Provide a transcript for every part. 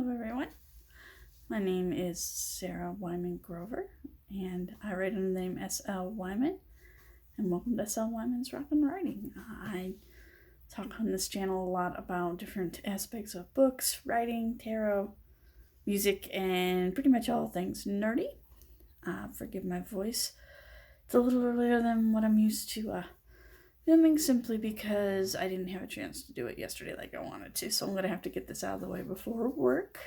Hello everyone, my name is Sarah Wyman Grover, and I write under the name S.L. Wyman, and welcome to S.L. Wyman's Rock and Writing. I talk on this channel a lot about different aspects of books, writing, tarot, music, and pretty much all things nerdy. Forgive my voice, it's a little earlier than what I'm used to filming, simply because I didn't have a chance to do it yesterday like I wanted to, so I'm going to have to get this out of the way before work.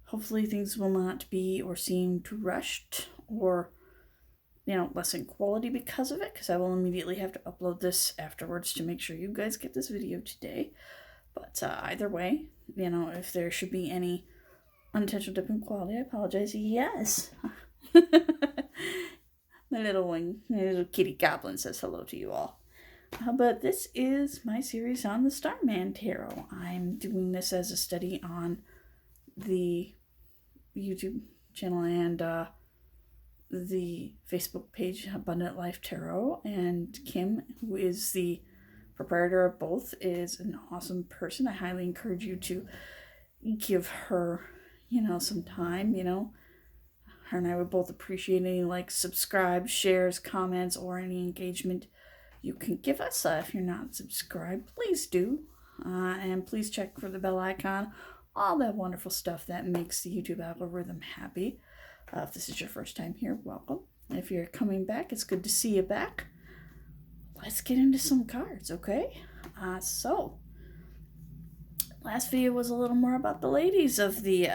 Hopefully things will not be or seem too rushed or, less in quality because of it, because I will immediately have to upload this afterwards to make sure you guys get this video today. But either way, if there should be any unintentional dip in quality, I apologize. Yes. My little kitty goblin says hello to you all. But this is my series on the Starman Tarot. I'm doing this as a study on the YouTube channel and the Facebook page Abundant Life Tarot. And Kim, who is the proprietor of both, is an awesome person. I highly encourage you to give her, some time, Her and I would both appreciate any subscribe, shares, comments, or any engagement you can give us. If you're not subscribed, please do. And please check for the bell icon. All that wonderful stuff that makes the YouTube algorithm happy. If this is your first time here, welcome. If you're coming back, it's good to see you back. Let's get into some cards, okay? So, last video was a little more about the ladies of the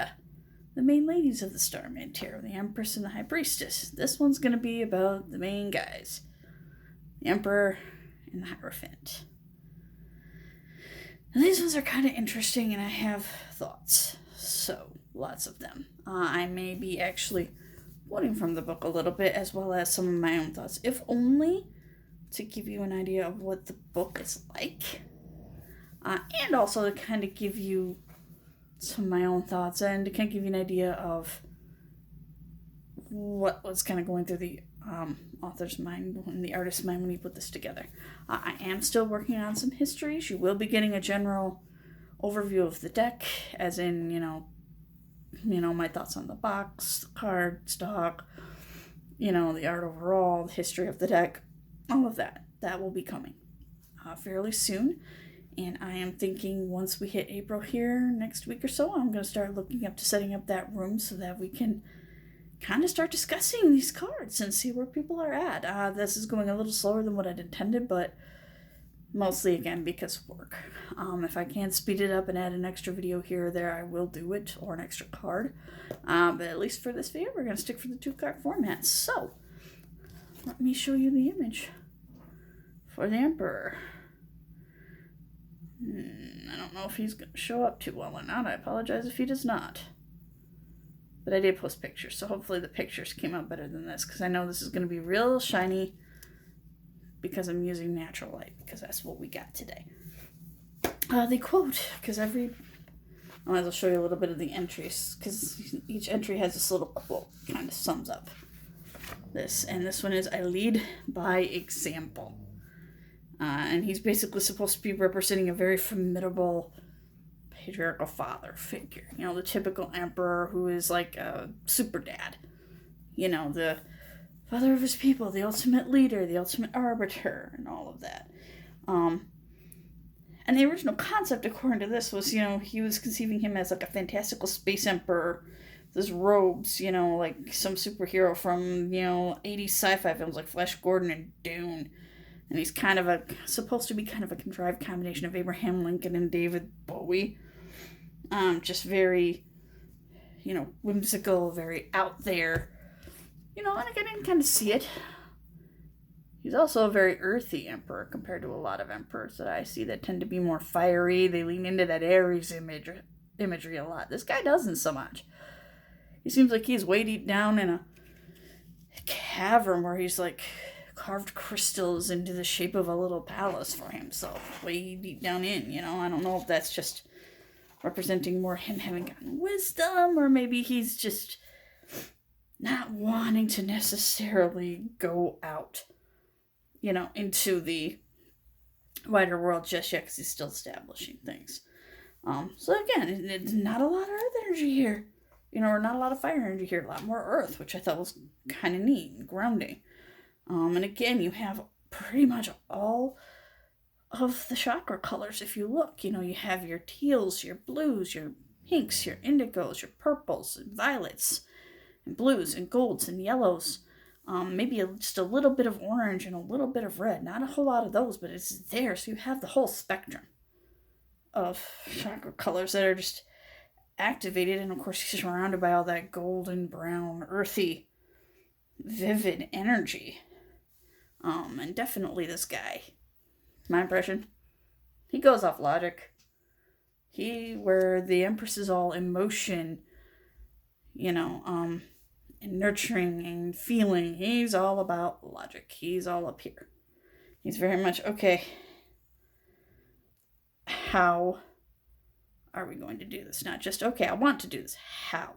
main ladies of the Starman Tarot, the Empress and the High Priestess. This one's going to be about the main guys, the Emperor and the Hierophant. And these ones are kind of interesting, and I have thoughts, so lots of them. I may be actually quoting from the book a little bit, as well as some of my own thoughts, if only to give you an idea of what the book is like, and also to kind of give you some of my own thoughts and to kind of give you an idea of what was kind of going through the author's mind and the artist's mind when he put this together. I am still working on some histories. You will be getting a general overview of the deck, as in, my thoughts on the box, the card stock, the art overall, the history of the deck, all of that. That will be coming fairly soon. And I am thinking once we hit April here next week or so, I'm going to start looking up to setting up that room so that we can kind of start discussing these cards and see where people are at. This is going a little slower than what I'd intended, but mostly, again, because of work. If I can speed it up and add an extra video here or there, I will do it, or an extra card. But at least for this video, we're going to stick for the 2-card format. So, let me show you the image for the Emperor. I don't know if he's going to show up too well or not. I apologize if he does not. But I did post pictures, so hopefully the pictures came out better than this, because I know this is going to be real shiny because I'm using natural light, because that's what we got today. The quote, because I might as well show you a little bit of the entries, because each entry has this little quote, kind of sums up this. And this one is, "I lead by example." And he's basically supposed to be representing a very formidable patriarchal father figure. The typical emperor who is like a super dad. The father of his people, the ultimate leader, the ultimate arbiter, and all of that. And the original concept, according to this, was, he was conceiving him as like a fantastical space emperor with his robes, like some superhero from, 80s sci-fi films like Flash Gordon and Dune. And he's kind of supposed to be kind of a contrived combination of Abraham Lincoln and David Bowie. Just very, whimsical, very out there. And I didn't kind of see it. He's also a very earthy emperor compared to a lot of emperors that I see that tend to be more fiery. They lean into that Aries imagery a lot. This guy doesn't so much. He seems like he's way deep down in a cavern where he's like carved crystals into the shape of a little palace for himself, way deep down in, I don't know if that's just representing more him having gotten wisdom, or maybe he's just not wanting to necessarily go out, into the wider world just yet, because he's still establishing things. So again, it's not a lot of earth energy here. Or not a lot of fire energy here, a lot more earth, which I thought was kind of neat and grounding. And again, you have pretty much all of the chakra colors. If you look, you have your teals, your blues, your pinks, your indigos, your purples, and violets, and blues, and golds, and yellows. Maybe just a little bit of orange and a little bit of red. Not a whole lot of those, but it's there, so you have the whole spectrum of chakra colors that are just activated. And of course, he's surrounded by all that golden brown, earthy, vivid energy. And definitely this guy, my impression, he goes off logic. Where the Empress is all emotion, and nurturing and feeling, he's all about logic. He's all up here. He's very much, okay, how are we going to do this? Not just, okay, I want to do this. How?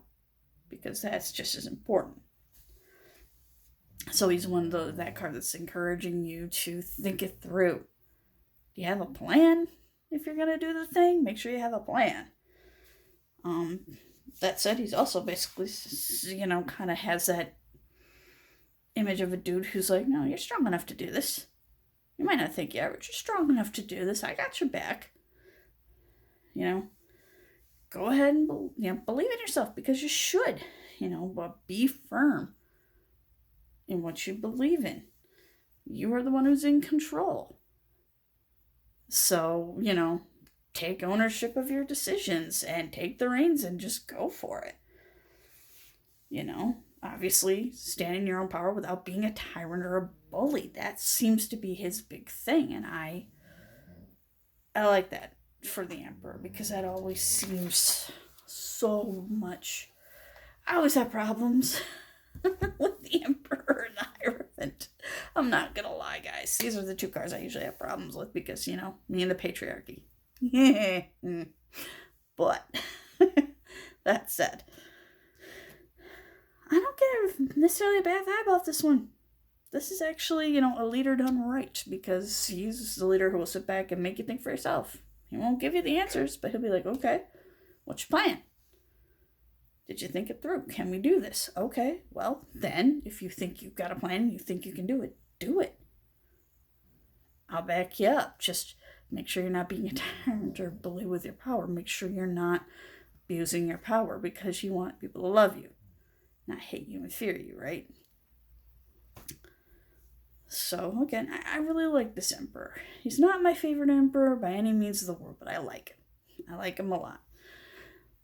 Because that's just as important. So he's one of that card that's encouraging you to think it through. Do you have a plan? If you're going to do the thing, make sure you have a plan. That said, he's also basically, kind of has that image of a dude who's like, no, you're strong enough to do this. You might not think you are, but you're strong enough to do this. I got your back. Go ahead and believe in yourself, because you should, but be firm in what you believe in. You are the one who's in control. So, take ownership of your decisions and take the reins and just go for it. Obviously stand in your own power without being a tyrant or a bully. That seems to be his big thing. And I like that for the Emperor, because that always seems so much. I always have problems with the Emperor and the Hierophant. I'm not gonna lie, guys. These are the two cards I usually have problems with, because, me and the patriarchy. But that said, I don't get necessarily a bad vibe off this one. This is actually, a leader done right, because he's the leader who will sit back and make you think for yourself. He won't give you the answers, but he'll be like, okay, what's your plan? Did you think it through? Can we do this? Okay, well, then, if you think you've got a plan, you think you can do it, do it. I'll back you up. Just make sure you're not being a tyrant or bully with your power. Make sure you're not abusing your power, because you want people to love you, not hate you and fear you, right? So, again, I really like this Emperor. He's not my favorite Emperor by any means of the world, but I like him. I like him a lot.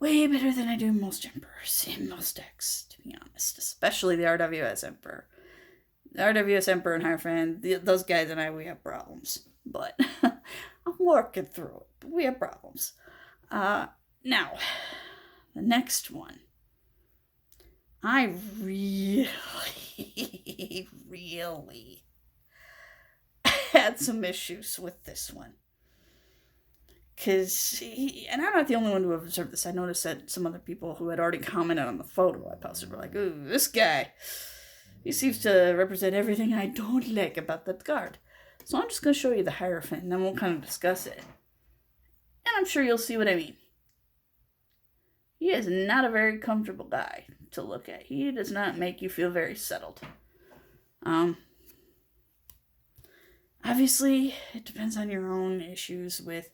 Way better than I do most Emperors in most decks, to be honest. Especially the RWS Emperor. The RWS Emperor and Hierophant, those guys and I, we have problems. But I'm working through it. But we have problems. Now, the next one. I really had some issues with this one. Because, and I'm not the only one to have observed this. I noticed that some other people who had already commented on the photo I posted were like, ooh, this guy, he seems to represent everything I don't like about that card. So I'm just going to show you the Hierophant, and then we'll kind of discuss it. And I'm sure you'll see what I mean. He is not a very comfortable guy to look at. He does not make you feel very settled. Obviously, it depends on your own issues with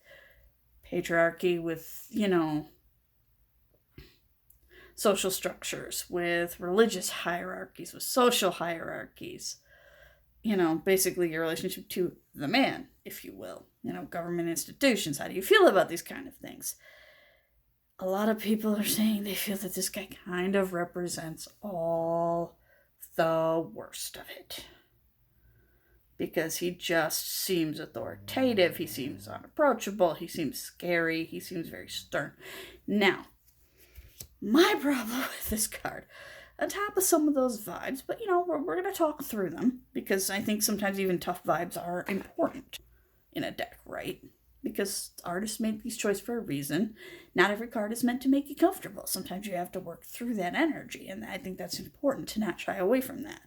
patriarchy, with, social structures, with religious hierarchies, with social hierarchies. Basically your relationship to the man, if you will. Government institutions. How do you feel about these kind of things? A lot of people are saying they feel that this guy kind of represents all the worst of it. Because he just seems authoritative, he seems unapproachable, he seems scary, he seems very stern. Now, my problem with this card, on top of some of those vibes, but we're going to talk through them, because I think sometimes even tough vibes are important in a deck, right? Because artists made these choices for a reason. Not every card is meant to make you comfortable. Sometimes you have to work through that energy, and I think that's important to not shy away from that.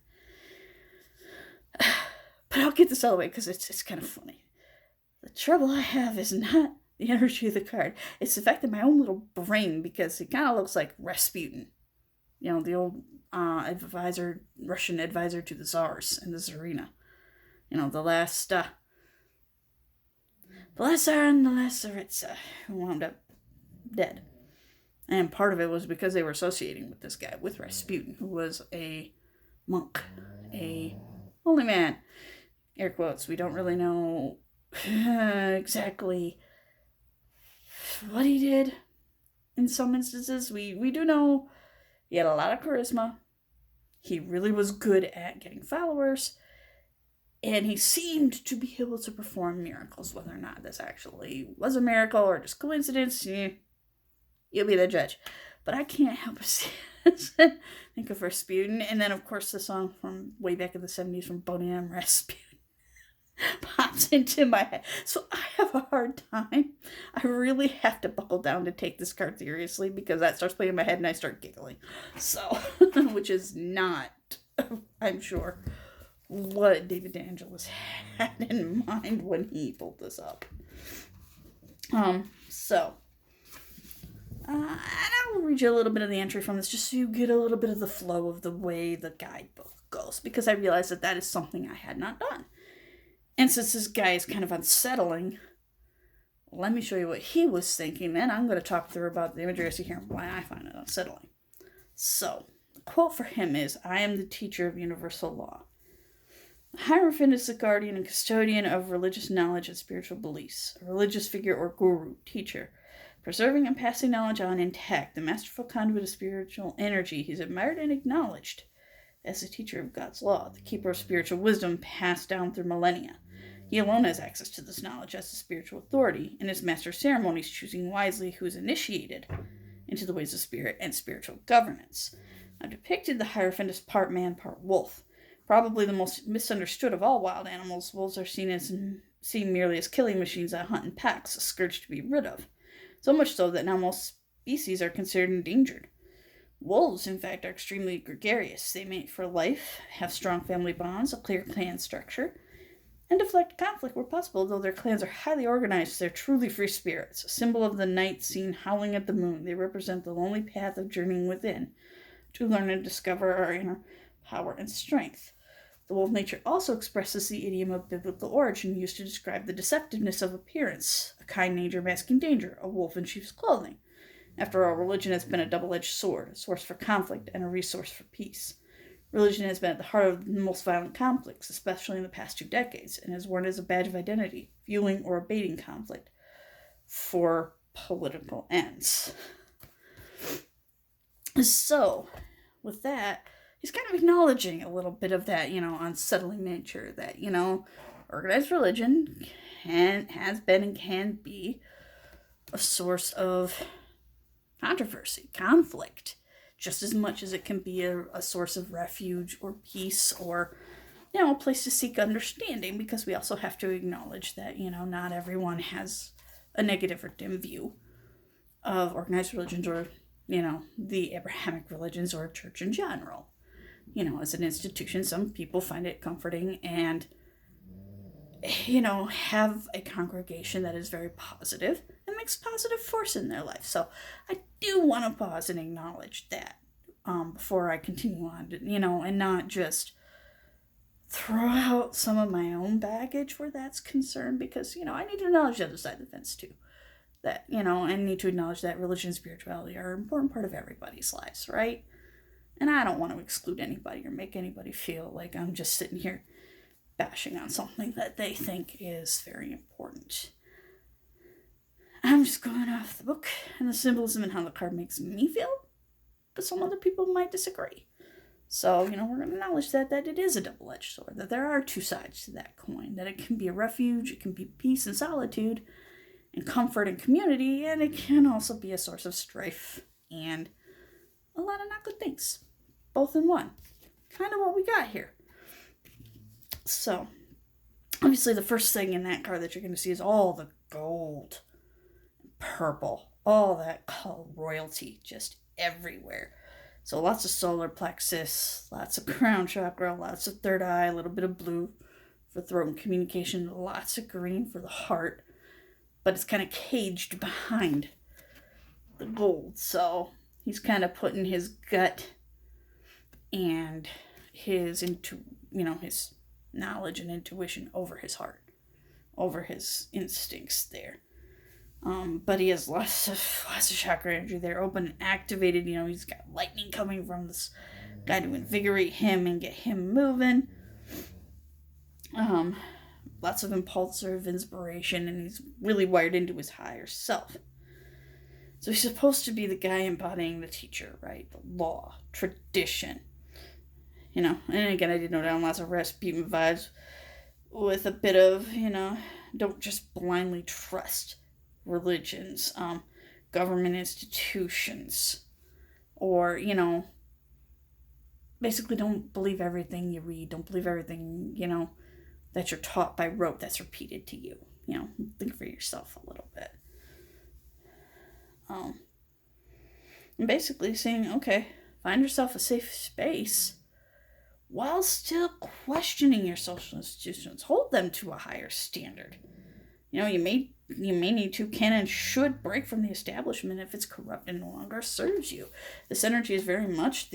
But I'll get this out of the way because it's kind of funny. The trouble I have is not the energy of the card. It's affected my own little brain because it kind of looks like Rasputin. The old Russian advisor to the Tsars and the Tsarina. The last Tsar and the last Tsaritsa who wound up dead. And part of it was because they were associating with this guy, with Rasputin, who was a monk, a holy man. Air quotes. We don't really know exactly what he did in some instances. We do know he had a lot of charisma. He really was good at getting followers. And he seemed to be able to perform miracles. Whether or not this actually was a miracle or just coincidence, you'll be the judge. But I can't help but think of Rasputin. And then, of course, the song from way back in the 70s from Boney M. Rasputin pops into my head. So I have a hard time. I really have to buckle down to take this card seriously because that starts playing in my head and I start giggling. So, which is not, I'm sure, what David DeAngelis had in mind when he pulled this up. And I'll read you a little bit of the entry from this just so you get a little bit of the flow of the way the guidebook goes, because I realized that is something I had not done. And since this guy is kind of unsettling, let me show you what he was thinking. Then I'm going to talk through about the imagery I see here and why I find it unsettling. So, the quote for him is, "I am the teacher of universal law. The Hierophant is the guardian and custodian of religious knowledge and spiritual beliefs, a religious figure or guru, teacher, preserving and passing knowledge on intact, the masterful conduit of spiritual energy. He's admired and acknowledged as the teacher of God's law, the keeper of spiritual wisdom passed down through millennia. He alone has access to this knowledge as the spiritual authority, and is master of ceremonies, choosing wisely who is initiated into the ways of spirit and spiritual governance. I've depicted the Hierophant as part man, part wolf. Probably the most misunderstood of all wild animals, wolves are seen merely as killing machines that hunt in packs, a scourge to be rid of. So much so that now most species are considered endangered. Wolves, in fact, are extremely gregarious. They mate for life, have strong family bonds, a clear clan structure, and deflect conflict where possible. Though their clans are highly organized, they're truly free spirits, a symbol of the night seen howling at the moon. They represent the lonely path of journeying within to learn and discover our inner power and strength. The wolf nature also expresses the idiom of biblical origin used to describe the deceptiveness of appearance, a kind nature masking danger, a wolf in sheep's clothing. After all, religion has been a double-edged sword, a source for conflict and a resource for peace. Religion has been at the heart of the most violent conflicts, especially in the past 2 decades, and has worn as a badge of identity, fueling or abating conflict for political ends. So, with that, he's kind of acknowledging a little bit of that, unsettling nature that, organized religion has been and can be a source of controversy, conflict, just as much as it can be a source of refuge or peace or, a place to seek understanding, because we also have to acknowledge that, not everyone has a negative or dim view of organized religions or, the Abrahamic religions or church in general. As an institution, some people find it comforting and, have a congregation that is very positive and makes positive force in their life. So I do want to pause and acknowledge that before I continue on, and not just throw out some of my own baggage where that's concerned, because, I need to acknowledge the other side of the fence too. That, I need to acknowledge that religion and spirituality are an important part of everybody's lives, right? And I don't want to exclude anybody or make anybody feel like I'm just sitting here bashing on something that they think is very important. I'm just going off the book and the symbolism and how the card makes me feel, but some other people might disagree. So, we're going to acknowledge that it is a double-edged sword, that there are 2 sides to that coin, that it can be a refuge, it can be peace and solitude, and comfort and community, and it can also be a source of strife and a lot of not good things, both in one. Kind of what we got here. So, obviously the first thing in that card that you're going to see is all the gold, purple, all that color royalty just everywhere. So lots of solar plexus, lots of crown chakra, lots of third eye, a little bit of blue for throat and communication, lots of green for the heart. but it's kind of caged behind the gold. So he's kind of putting his gut and his his knowledge and intuition over his heart, over his instincts there. But he has lots of chakra energy there, open and activated. He's got lightning coming from this guy to invigorate him and get him moving. Lots of impulsive inspiration, and he's really wired into his higher self. So he's supposed to be the guy embodying the teacher, right? The law, tradition. And again, I did note down lots of Rasputin vibes with a bit of, don't just blindly trust religions, government institutions, or, basically don't believe everything you read. Don't believe everything, that you're taught by rote that's repeated to you. Think for yourself a little bit. And basically saying, okay, find yourself a safe space while still questioning your social institutions. Hold them to a higher standard. You may need to, can, and should break from the establishment if it's corrupt and no longer serves you. This energy is very much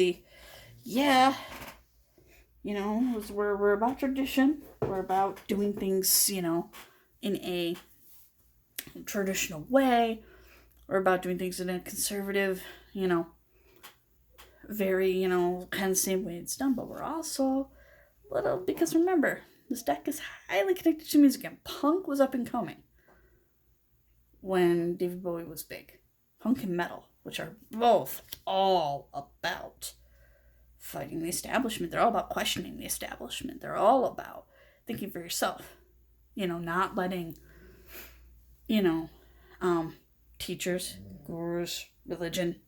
we're about tradition. We're about doing things, in a traditional way. We're about doing things in a conservative, very, kind of same way it's done. But we're also because remember, this deck is highly connected to music, and punk was up and coming when David Bowie was big. Punk and metal, which are both all about fighting the establishment. They're all about questioning the establishment. They're all about thinking for yourself. Not letting, teachers, gurus, religion,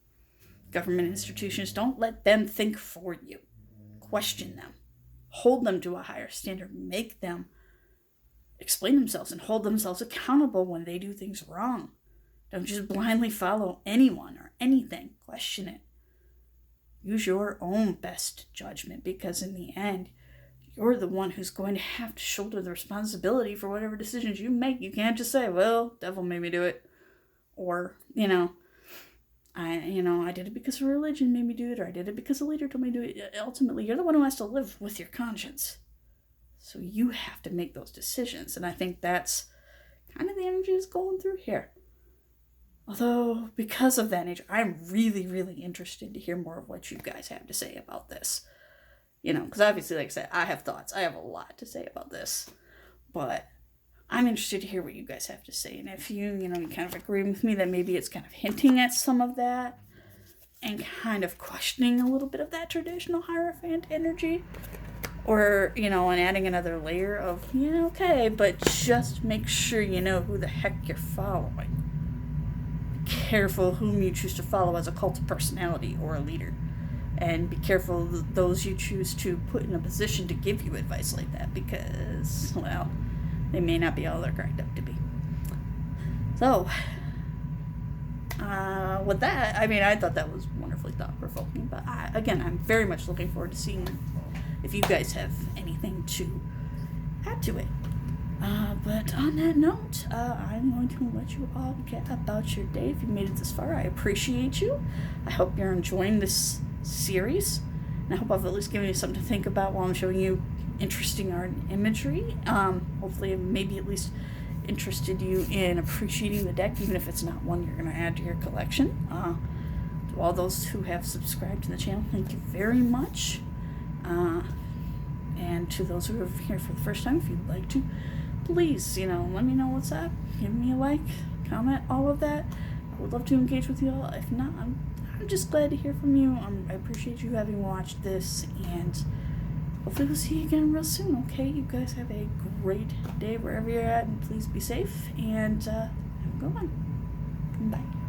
government institutions, don't let them think for you. Question them. Hold them to a higher standard. Make them explain themselves and hold themselves accountable when they do things wrong. Don't just blindly follow anyone or anything. Question it. Use your own best judgment, because in the end, you're the one who's going to have to shoulder the responsibility for whatever decisions you make. You can't just say, well, devil made me do it. Or, I did it because a religion made me do it, or I did it because a leader told me to do it. Ultimately, you're the one who has to live with your conscience. So you have to make those decisions. And I think that's kind of the energy that's going through here. Although, because of that nature, I'm really, really interested to hear more of what you guys have to say about this. Because obviously, like I said, I have thoughts. I have a lot to say about this. But I'm interested to hear what you guys have to say. And if you kind of agree with me that maybe it's kind of hinting at some of that and kind of questioning a little bit of that traditional Hierophant energy, or, and adding another layer of, okay, but just make sure you know who the heck you're following. Be careful whom you choose to follow as a cult of personality or a leader. And be careful those you choose to put in a position to give you advice like that, because, well, they may not be all they're cracked up to be. So, with that, I thought that was wonderfully thought-provoking. But, I'm very much looking forward to seeing if you guys have anything to add to it. But on that note, I'm going to let you all get about your day. If you made it this far, I appreciate you. I hope you're enjoying this series. And I hope I've at least given you something to think about while I'm showing you interesting art and imagery. Hopefully, maybe at least interested you in appreciating the deck, even if it's not one you're going to add to your collection. To all those who have subscribed to the channel, thank you very much. And to those who are here for the first time, if you'd like to, please, let me know what's up. Give me a like, comment, all of that. I would love to engage with you all. If not, I'm just glad to hear from you. I appreciate you having watched this, and hopefully we'll see you again real soon, okay? You guys have a great day wherever you're at, and please be safe, and have a good one. Bye.